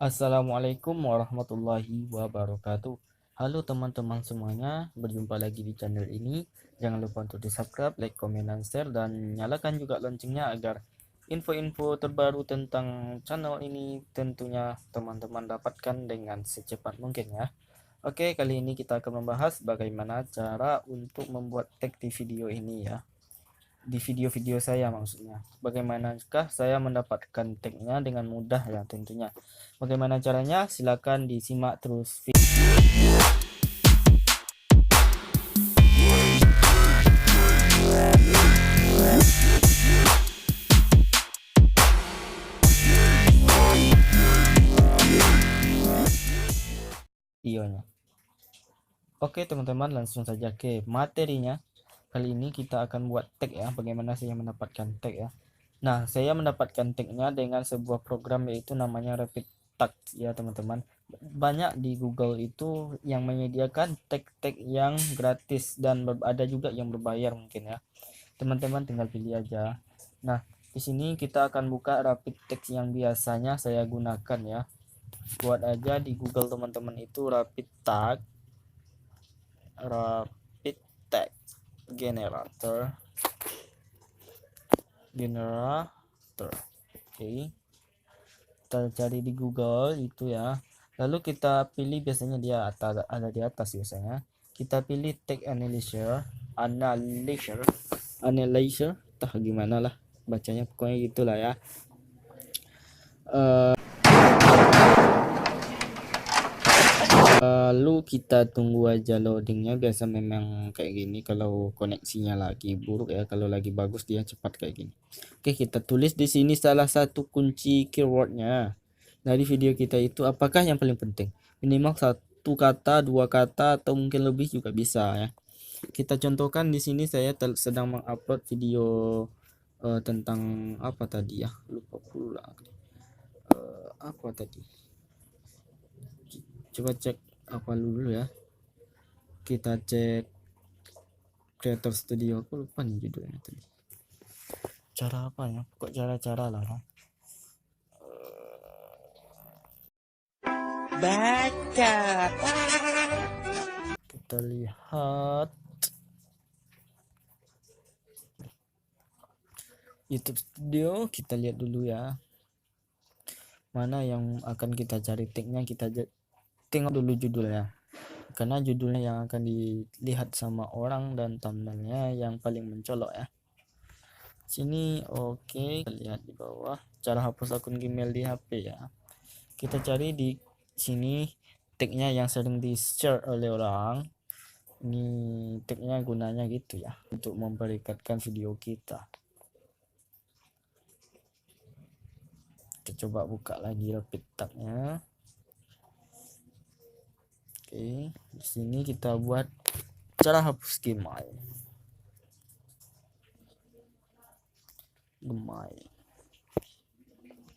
Assalamualaikum warahmatullahi wabarakatuh. Halo teman-teman semuanya, berjumpa lagi di channel ini. Jangan lupa untuk di subscribe, like, komen, dan share, dan nyalakan juga loncengnya agar info-info terbaru tentang channel ini tentunya teman-teman dapatkan dengan secepat mungkin ya. Oke, kali ini kita akan membahas bagaimana cara untuk membuat tag di video ini ya, di video-video saya maksudnya. Bagaimanakah saya mendapatkan tagnya dengan mudah ya tentunya. Bagaimana caranya? Silakan disimak terus videonya. Oke teman-teman, langsung saja ke materinya. Kali ini kita akan buat tag ya. Bagaimana saya mendapatkan tag ya. Nah, saya mendapatkan tagnya dengan sebuah program yaitu namanya Rapid Tag ya teman-teman. Banyak di Google itu yang menyediakan tag-tag yang gratis dan ada juga yang berbayar mungkin ya. Teman-teman tinggal pilih aja. Nah, di sini kita akan buka Rapid Tag yang biasanya saya gunakan ya. Buat aja di Google teman-teman itu Rapid Tag generator. Oke, kita cari di Google itu ya, lalu kita pilih, biasanya dia ada di atas biasanya. Kita pilih tag analyzer tah gimana lah bacanya, pokoknya gitulah ya. Lalu kita tunggu aja loadingnya. Biasa memang kayak gini kalau koneksinya lagi buruk ya, kalau lagi bagus dia cepat kayak gini. Oke, kita tulis di sini salah satu kunci keywordnya dari video kita itu apakah yang paling penting, minimal satu kata, dua kata, atau mungkin lebih juga bisa ya. Kita contohkan di sini saya sedang mengupload video tentang apa tadi ya, lupa pula. Apa tadi, coba cek apa dulu ya. Kita cek Creator Studio, aku lupa nih judulnya tadi. Cara apa ya, kok cara-cara lah. Baca. Kita lihat YouTube Studio, kita lihat dulu ya. Mana yang akan kita cari tagnya, kita tengok dulu judulnya. Karena judulnya yang akan dilihat sama orang dan thumbnailnya yang paling mencolok ya. Sini oke, kita lihat di bawah cara hapus akun Gmail di HP ya. Kita cari di sini tagnya yang sering di share oleh orang. Ini tagnya gunanya gitu ya, untuk memperikatkan video kita. Kita coba buka lagi Rapid Tag-nya. Oke, di sini kita buat cara hapus Gmail.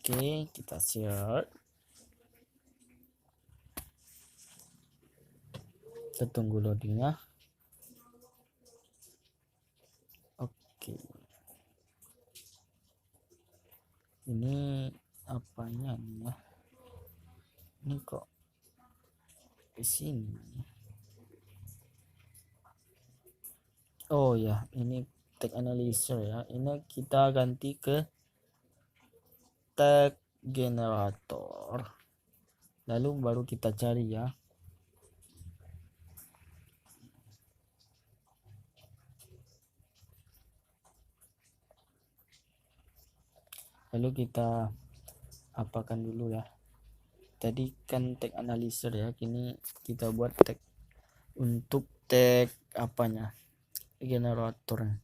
Oke, kita share. Kita tunggu loadingnya. Oke, ini apanya nih ya, ini kok di sini. Oh ya, ini tag analyzer ya. Ini kita ganti ke tag generator, lalu baru kita cari ya. Lalu kita apakan dulu ya, tadi kan tag analyzer ya, kini kita buat tag untuk tag apanya, generator.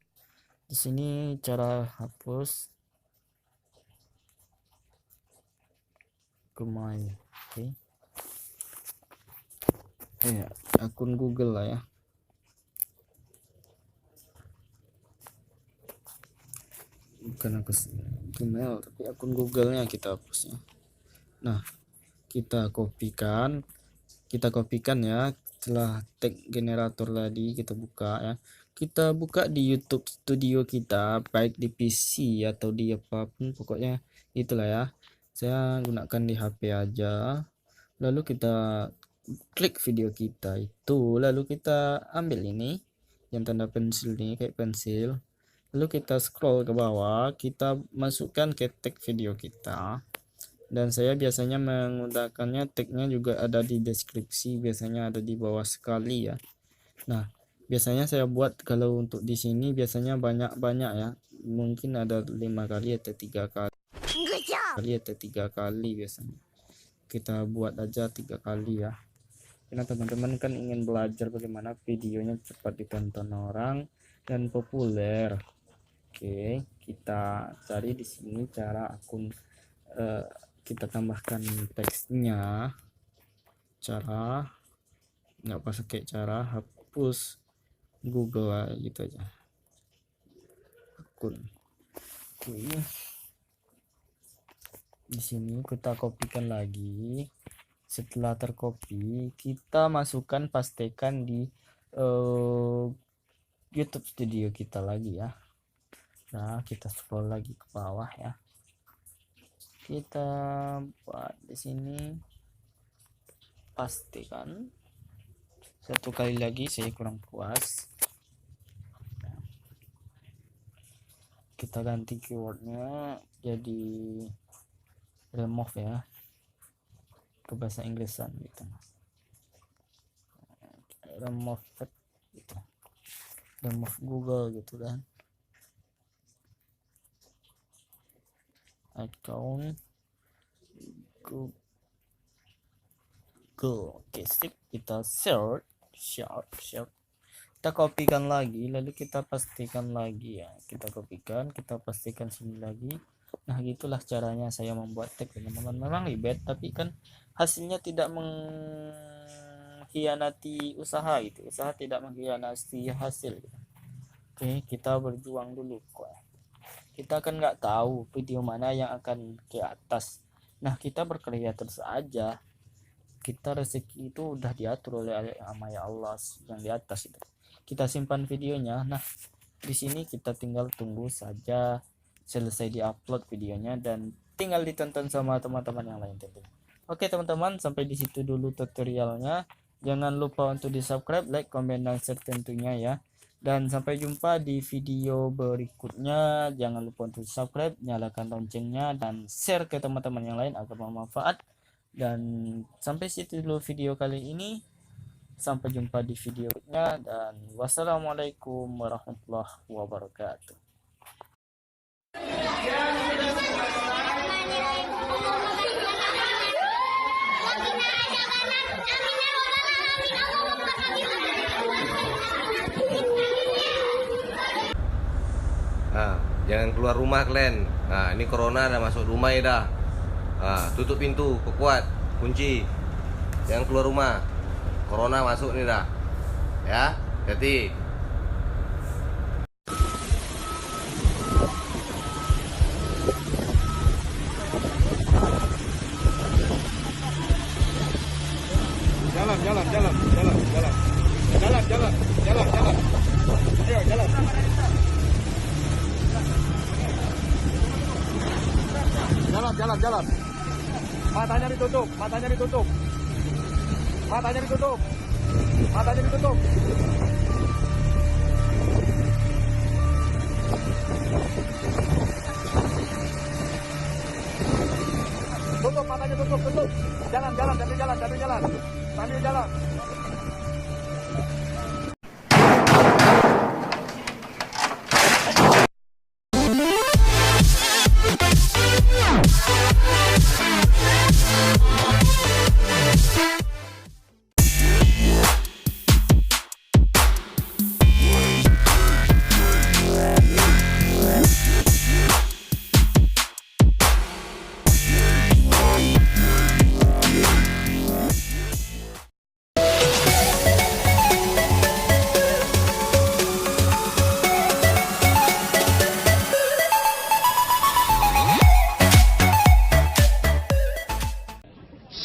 Di sini cara hapus Gmail. Oke. Akun Google lah ya. Bukan akun Gmail tapi akun Google-nya kita hapusnya. Nah, kita kopikan ya. Setelah tag generator tadi kita buka ya, kita buka di YouTube Studio kita, baik di PC atau di apapun, pokoknya itulah ya. Saya gunakan di HP aja. Lalu kita klik video kita itu, lalu kita ambil ini yang tanda pensil ini, kayak pensil. Lalu kita scroll ke bawah, kita masukkan ke tag video kita. Dan saya biasanya menggunakannya, tagnya juga ada di deskripsi, biasanya ada di bawah sekali ya. Nah, biasanya saya buat kalau untuk di sini biasanya banyak-banyak ya. Mungkin ada 5 kali atau 3 kali biasanya. Kita buat aja 3 kali ya. Karena teman-teman kan ingin belajar bagaimana videonya cepat ditonton orang dan populer. Oke, kita cari di sini cara akun, kita tambahkan teksnya. Cara nggak pakai cara hapus Google lah, gitu aja. Akun. Oke. Di sini kita kopikan lagi. Setelah tercopy, kita masukkan, pastikan di YouTube Studio kita lagi ya. Nah, kita scroll lagi ke bawah ya. Kita buat di sini, pastikan. Satu kali lagi, saya kurang puas. Kita ganti keywordnya jadi remove ya, ke bahasa Inggrisan gitu. Remove gitu, remove Google gitu kan, account Google. Oke, sip. Kita search. Kita kopikan lagi, lalu kita pastikan lagi ya. Kita kopikan, kita pastikan sini lagi. Nah, gitulah caranya saya membuat tag, teman-teman. Memang ribet, tapi kan hasilnya tidak mengkhianati usaha gitu. Usaha tidak mengkhianati hasil gitu. Oke, kita berjuang dulu kok. Kita kan nggak tahu video mana yang akan ke atas. Nah, kita berkreatif saja. Kita rezeki itu udah diatur oleh sama ya Allah yang di atas itu. Kita simpan videonya. Nah, di sini kita tinggal tunggu saja selesai diupload videonya dan tinggal ditonton sama teman-teman yang lain tentunya. Oke teman-teman, sampai di situ dulu tutorialnya. Jangan lupa untuk di subscribe, like, comment, dan share tentunya ya. Dan sampai jumpa di video berikutnya. Jangan lupa untuk subscribe, nyalakan loncengnya, dan share ke teman-teman yang lain agar bermanfaat. Dan sampai situ dulu video kali ini. Sampai jumpa di video berikutnya, dan wassalamualaikum warahmatullahi wabarakatuh. Nah, jangan keluar rumah kalian. Nah, ini corona udah masuk rumah ya dah. Nah, tutup pintu, kuat, kunci. Jangan keluar rumah. Corona masuk nih dah. Ya, hati. Jalan. Ayo, jalan. Jalan. Matanya ditutup. Tutup, matanya tutup. Jalan. Sambil jalan.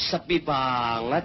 Sepi banget.